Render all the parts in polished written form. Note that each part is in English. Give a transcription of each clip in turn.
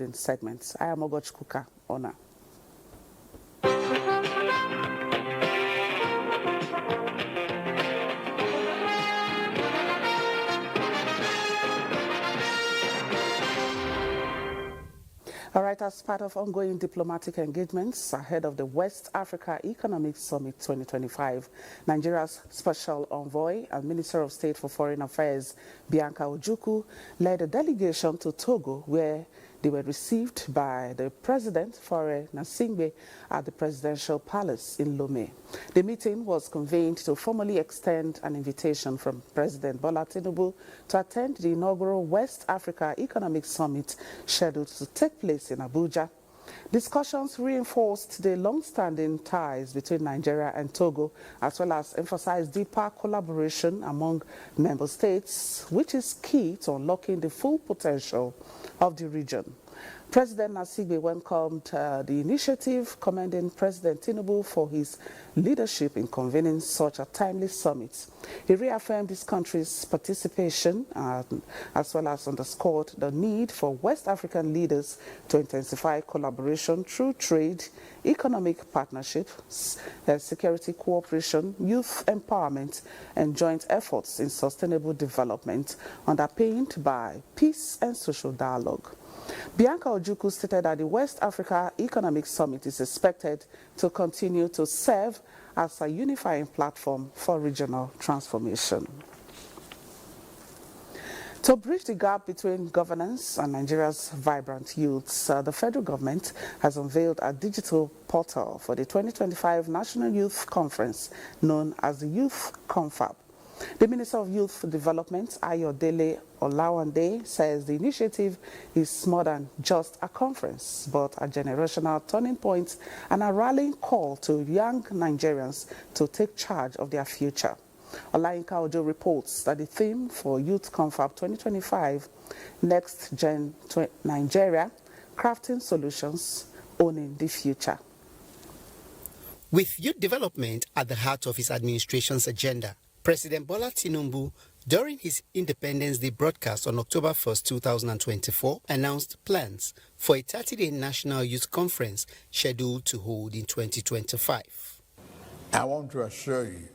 in segments. I am Ogochkuka Ona. All right, as part of ongoing diplomatic engagements ahead of the West Africa Economic Summit 2025, Nigeria's Special Envoy and Minister of State for Foreign Affairs, Bianca Ojukwu, led a delegation to Togo, where they were received by the President, Faure Gnassingbé, at the Presidential Palace in Lomé. The meeting was convened to formally extend an invitation from President Bola Tinubu to attend the inaugural West Africa Economic Summit scheduled to take place in Abuja. Discussions reinforced the long-standing ties between Nigeria and Togo, as well as emphasized deeper collaboration among member states, which is key to unlocking the full potential of the region. President Gnassingbé welcomed the initiative, commending President Tinubu for his leadership in convening such a timely summit. He reaffirmed his country's participation as well as underscored the need for West African leaders to intensify collaboration through trade, economic partnership, security cooperation, youth empowerment, and joint efforts in sustainable development underpinned by peace and social dialogue. Bianca Ojukwu stated that the West Africa Economic Summit is expected to continue to serve as a unifying platform for regional transformation. To bridge the gap between governance and Nigeria's vibrant youths, the federal government has unveiled a digital portal for the 2025 National Youth Conference known as the Youth Confab. The Minister of Youth Development, Ayodele Olawande, says the initiative is more than just a conference, but a generational turning point and a rallying call to young Nigerians to take charge of their future. Olayinka Ojo reports that the theme for Youth Confab 2025, Next Gen Nigeria, Crafting Solutions, Owning the Future. With youth development at the heart of his administration's agenda, President Bola Tinubu, during his Independence Day broadcast on October 1, 2024, announced plans for a 30-day National Youth Conference scheduled to hold in 2025. I want to assure you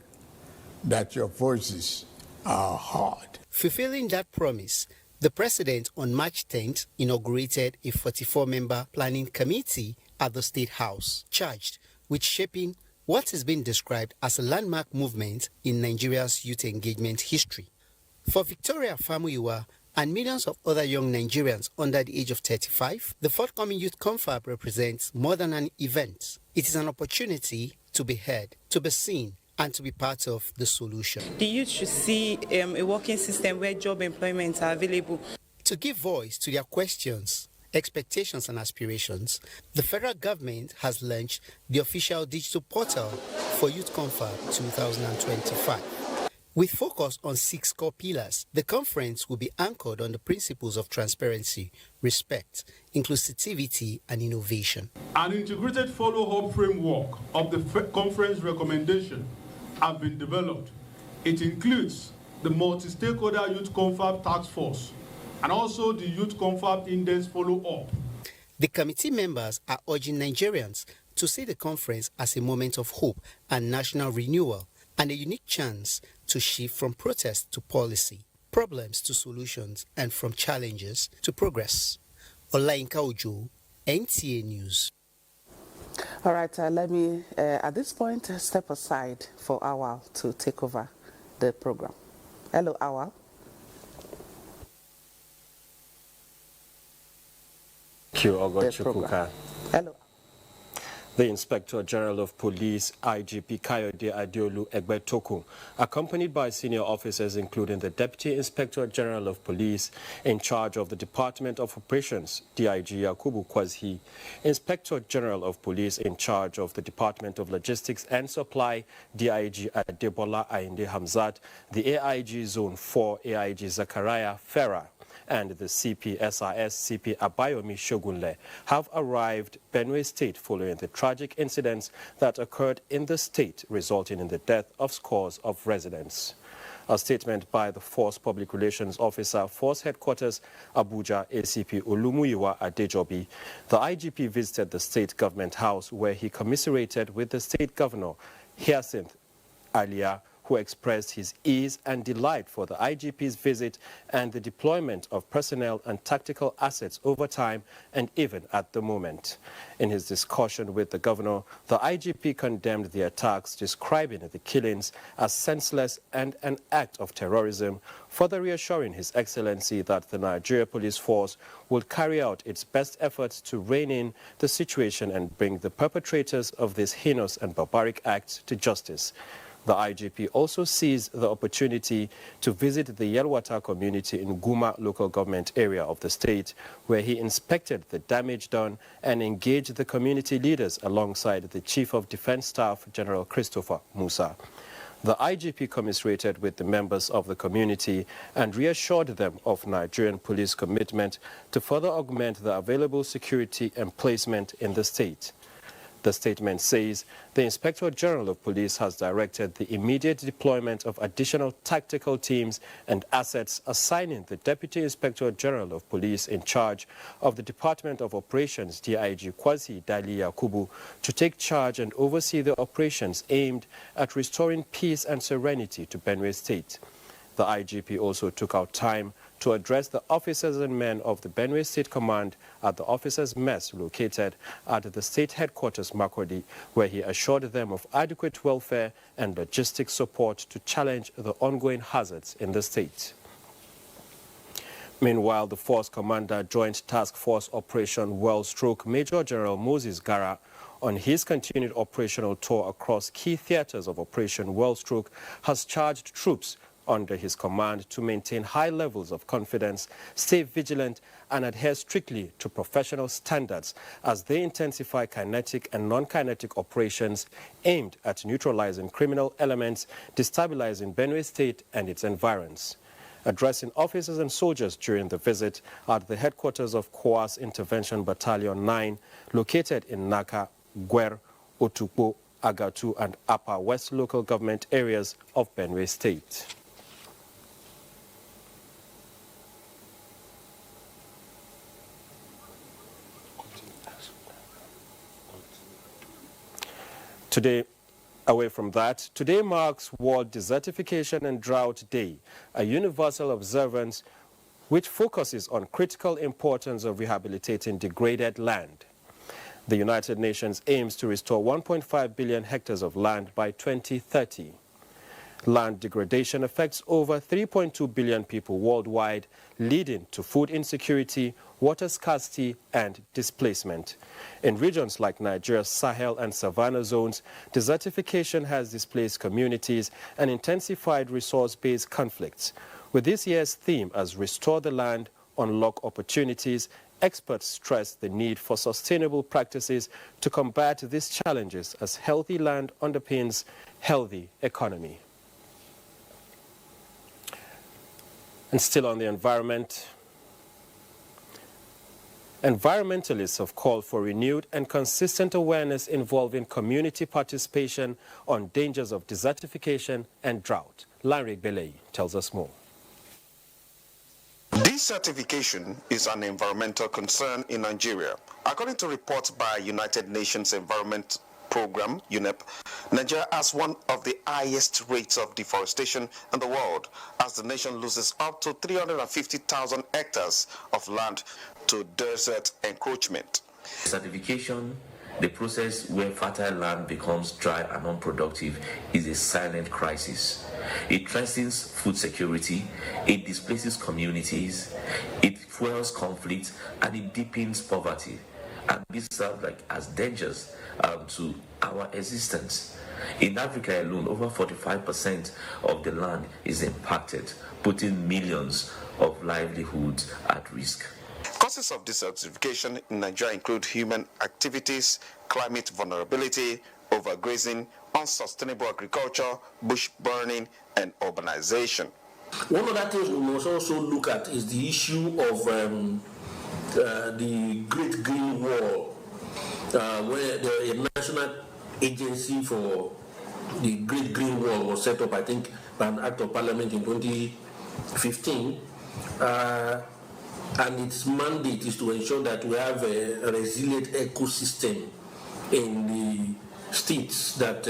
that your voices are heard. Fulfilling that promise, the President on March 10th inaugurated a 44-member planning committee at the State House, charged with shaping what has been described as a landmark movement in Nigeria's youth engagement history. For Victoria Famuyiwa and millions of other young Nigerians under the age of 35, the forthcoming Youth Confab represents more than an event. It is an opportunity to be heard, to be seen, and to be part of the solution. The youth should see a working system where job employments are available. To give voice to their questions, expectations and aspirations, the federal government has launched the official digital portal for Youth Confab 2025. With focus on 6 core pillars, the conference will be anchored on the principles of transparency, respect, inclusivity and innovation. An integrated follow-up framework of the conference recommendation have been developed. It includes the multi-stakeholder Youth Confab Task Force and also the Youth Confab Index follow-up. The committee members are urging Nigerians to see the conference as a moment of hope and national renewal and a unique chance to shift from protest to policy, problems to solutions, and from challenges to progress. Olayinka Ojo, NTA News. All right, let me, at this point, step aside for Awal to take over the program. Hello, Awal. Thank you, Ogochikuka. Hello. The Inspector General of Police, IGP Kayode Adeolu Egbetoku, accompanied by senior officers including the Deputy Inspector General of Police in charge of the Department of Operations, DIG Yakubu Kwazhi, Inspector General of Police in charge of the Department of Logistics and Supply, DIG Adebola Ainde Hamzat, the AIG Zone 4, AIG Zachariah Ferrer, and the CPSRS CP Abayomi Shogunle have arrived Benue State following the tragic incidents that occurred in the state, resulting in the death of scores of residents. A statement by the Force Public Relations Officer, Force Headquarters, Abuja, ACP Olumuyiwa Adejobi. The IGP visited the State Government House where he commiserated with the State Governor, Hyacinth Alia, who expressed his ease and delight for the IGP's visit and the deployment of personnel and tactical assets over time and even at the moment. In his discussion with the governor, the IGP condemned the attacks, describing the killings as senseless and an act of terrorism, further reassuring His Excellency that the Nigeria Police Force will carry out its best efforts to rein in the situation and bring the perpetrators of this heinous and barbaric act to justice. The IGP also seized the opportunity to visit the Yelwata community in Guma local government area of the state, where he inspected the damage done and engaged the community leaders alongside the Chief of Defense Staff, General Christopher Musa. The IGP commiserated with the members of the community and reassured them of Nigerian police commitment to further augment the available security and placement in the state. The statement says the Inspector General of Police has directed the immediate deployment of additional tactical teams and assets, assigning the Deputy Inspector General of Police in charge of the Department of Operations, DIG Kwasi Dali Yakubu, to take charge and oversee the operations aimed at restoring peace and serenity to Benue State. The IGP also took out time to address the officers and men of the Benue State Command at the officers' mess located at the state headquarters Makurdi, where he assured them of adequate welfare and logistics support to challenge the ongoing hazards in the state. Meanwhile, the Force Commander Joint Task Force Operation Well-Stroke Major General Moses Gara, on his continued operational tour across key theaters of Operation Well-Stroke, has charged troops under his command to maintain high levels of confidence, stay vigilant, and adhere strictly to professional standards as they intensify kinetic and non-kinetic operations aimed at neutralizing criminal elements, destabilizing Benue State and its environs. Addressing officers and soldiers during the visit at the headquarters of Kwa's Intervention Battalion 9, located in Naka, Gwer, Otukpo, Agatu, and Upper West local government areas of Benue State. Today, away from that, today marks World Desertification and Drought Day, a universal observance which focuses on critical importance of rehabilitating degraded land. The United Nations aims to restore 1.5 billion hectares of land by 2030. Land degradation affects over 3.2 billion people worldwide, leading to food insecurity, water scarcity, and displacement. In regions like Nigeria's Sahel and Savannah zones, desertification has displaced communities and intensified resource-based conflicts. With this year's theme as Restore the Land, Unlock Opportunities, experts stress the need for sustainable practices to combat these challenges as healthy land underpins healthy economy. And still on the environment, environmentalists have called for renewed and consistent awareness involving community participation on dangers of desertification and drought. Larry Belay tells us more. Desertification is an environmental concern in Nigeria. According to reports by United Nations Environment Program, UNEP, Nigeria has one of the highest rates of deforestation in the world, as the nation loses up to 350,000 hectares of land to desert encroachment. Desertification, the process where fertile land becomes dry and unproductive, is a silent crisis. It threatens food security, it displaces communities, it fuels conflict, and it deepens poverty. And these serve as dangers to our existence. In Africa alone, over 45% of the land is impacted, putting millions of livelihoods at risk. Causes of desertification in Nigeria include human activities, climate vulnerability, overgrazing, unsustainable agriculture, bush burning, and urbanization. One of the things we must also look at is the issue of the Great Green Wall, where the National Agency for the Great Green Wall was set up, I think, by an act of parliament in 2015. And its mandate is to ensure that we have a resilient ecosystem in the states that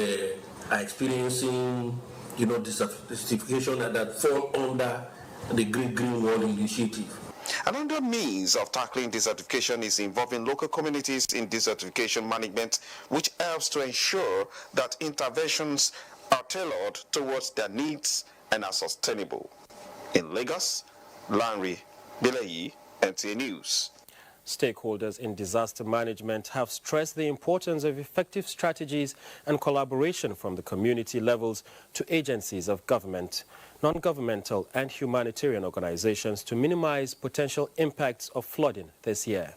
are experiencing, desertification that fall under the Great Green Wall Initiative. Another means of tackling desertification is involving local communities in desertification management, which helps to ensure that interventions are tailored towards their needs and are sustainable. In Lagos, Lanre Beleyi, NTA News. Stakeholders in disaster management have stressed the importance of effective strategies and collaboration from the community levels to agencies of government, non-governmental and humanitarian organizations to minimize potential impacts of flooding this year.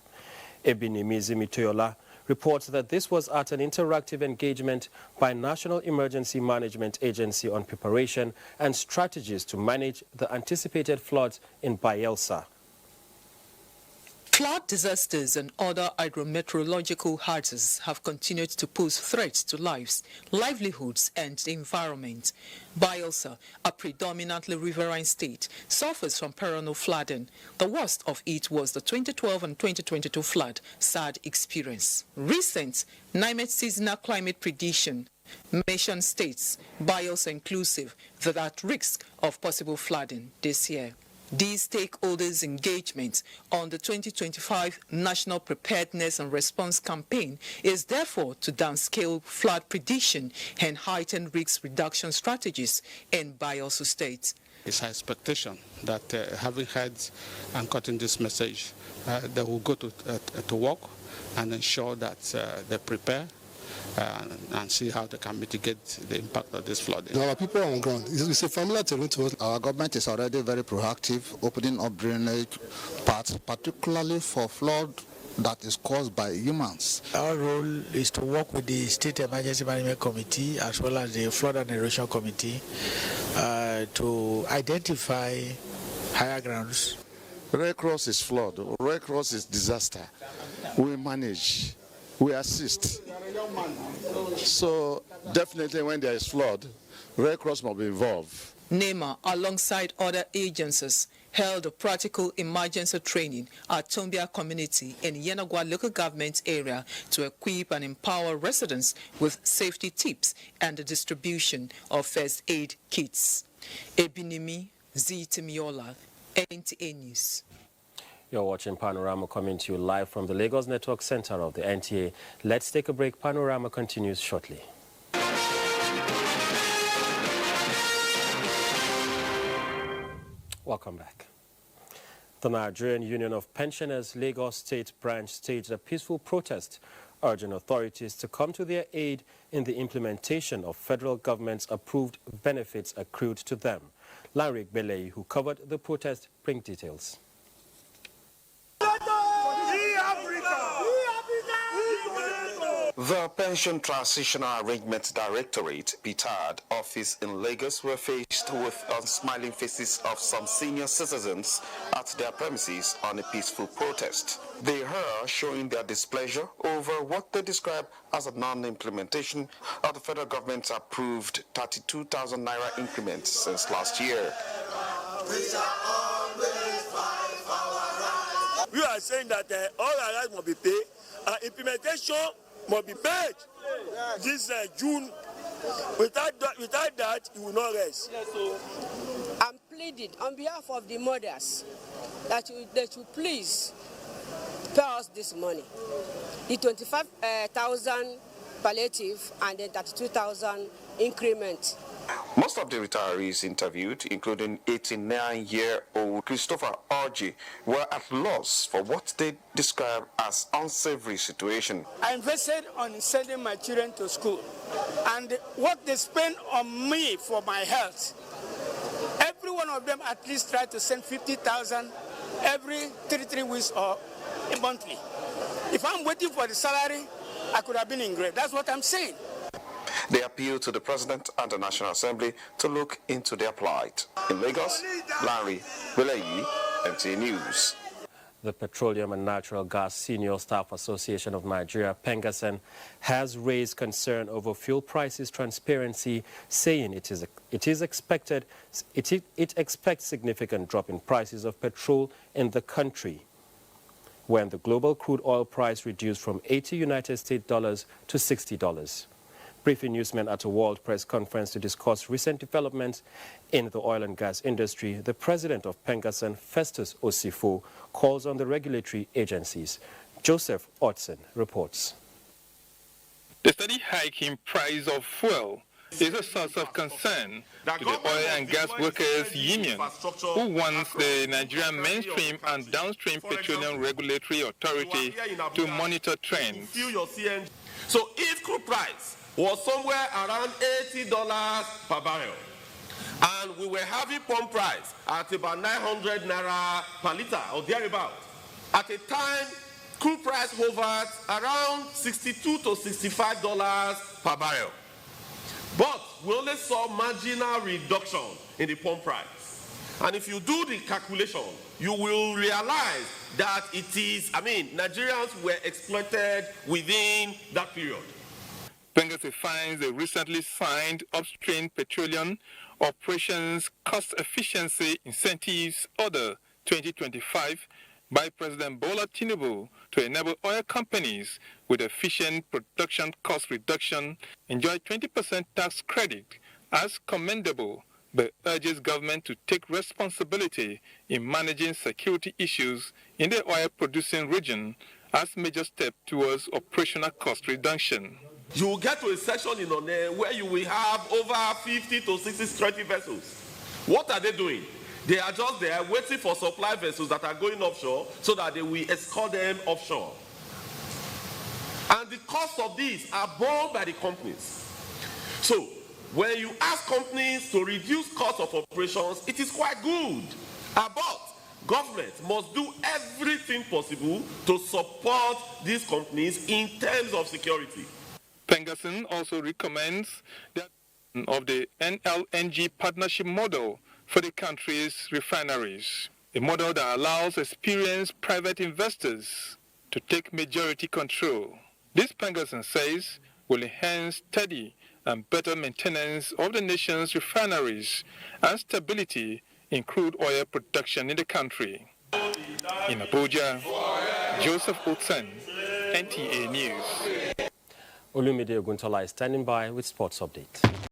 Ebinimizi Mitoyola reports that this was at an interactive engagement by National Emergency Management Agency on preparation and strategies to manage the anticipated floods in Bayelsa. Flood disasters and other hydrometeorological hazards have continued to pose threats to lives, livelihoods and the environment. Bayelsa, a predominantly riverine state, suffers from perennial flooding. The worst of it was the 2012 and 2022 flood SAD experience. Recent NIMET seasonal climate prediction mentioned states, Bayelsa inclusive, that are at risk of possible flooding this year. These stakeholders' engagement on the 2025 National Preparedness and Response Campaign is therefore to downscale flood prediction and heighten risk reduction strategies in Bayelsa State. It's our expectation that having heard and gotten this message, they will go to work and ensure that they prepare and see how they can mitigate the impact of this flooding. Our people on ground, it's a familiar terrain to us. Our government is already very proactive, opening up drainage paths, particularly for flood that is caused by humans. Our role is to work with the State Emergency Management Committee as well as the Flood and Erosion Committee to identify higher grounds. Red Cross is flood, Red Cross is disaster. We manage, we assist. So definitely when there is flood, Red Cross must be involved. NEMA, alongside other agencies, held a practical emergency training at Tombia community in Yenagwa local government area to equip and empower residents with safety tips and the distribution of first aid kits. Ebinimi Zitimiola, NTA News. You're watching Panorama, coming to you live from the Lagos Network Center of the NTA. Let's take a break. Panorama continues shortly. Welcome back. The Nigerian Union of Pensioners Lagos State Branch staged a peaceful protest, urging authorities to come to their aid in the implementation of federal government's approved benefits accrued to them. Lanre Beleyi, who covered the protest, brings details. The Pension Transitional Arrangements Directorate, PTAD, office in Lagos were faced with unsmiling faces of some senior citizens at their premises on a peaceful protest. They are showing their displeasure over what they describe as a non-implementation of the federal government's approved 32,000 naira increments since last year. We are saying that all our rights must be paid, implementation must be paid this June. Without that, it will not rest. I'm pleading on behalf of the mothers that they should please pay us this money. The 25,000 palliative and the 32,000 increment. Most of the retirees interviewed, including 89-year-old Christopher Orji, were at loss for what they describe as unsavory situation. I invested on sending my children to school, and what they spend on me for my health, every one of them at least try to send 50,000 every 3 weeks or monthly. If I'm waiting for the salary, I could have been in grave. That's what I'm saying. They appeal to the President and the National Assembly to look into their plight. In Lagos, Lanre Beleyi, NTA News. The Petroleum and Natural Gas Senior Staff Association of Nigeria, PENGASEN, has raised concern over fuel prices transparency, saying it expects significant drop in prices of petrol in the country when the global crude oil price reduced from $80 United States dollars to $60. Briefing newsmen at a World Press Conference to discuss recent developments in the oil and gas industry, the president of PENGASEN, Festus Osifo, calls on the regulatory agencies. Joseph Otson reports. The steady hike in price of fuel is a source of concern to the Oil and Gas Workers Union, who wants the Nigerian Mainstream and Downstream Petroleum Regulatory Authority to monitor trends. So if crude price was somewhere around $80 per barrel, and we were having pump price at about 900 naira per liter or thereabout, at a time crude price hovered around $62 to $65 per barrel. But we only saw marginal reduction in the pump price. And if you do the calculation, you will realize that Nigerians were exploited within that period. PENGASEN finds the recently signed Upstream Petroleum Operations Cost Efficiency Incentives Order 2025 by President Bola Tinubu to enable oil companies with efficient production cost reduction enjoy 20% tax credit as commendable, but urges government to take responsibility in managing security issues in the oil-producing region as major step towards operational cost reduction. You will get to a section in One where you will have over 50 to 60 security vessels. What are they doing? They are just there waiting for supply vessels that are going offshore so that they will escort them offshore. And the cost of these are borne by the companies. So when you ask companies to reduce cost of operations, it is quite good. But government must do everything possible to support these companies in terms of security. PENGASEN also recommends that of the NLNG partnership model for the country's refineries, a model that allows experienced private investors to take majority control. This, PENGASEN says, will enhance steady and better maintenance of the nation's refineries and stability in crude oil production in the country. In Abuja, Joseph Otson, NTA News. Olumide Oguntola is standing by with sports update.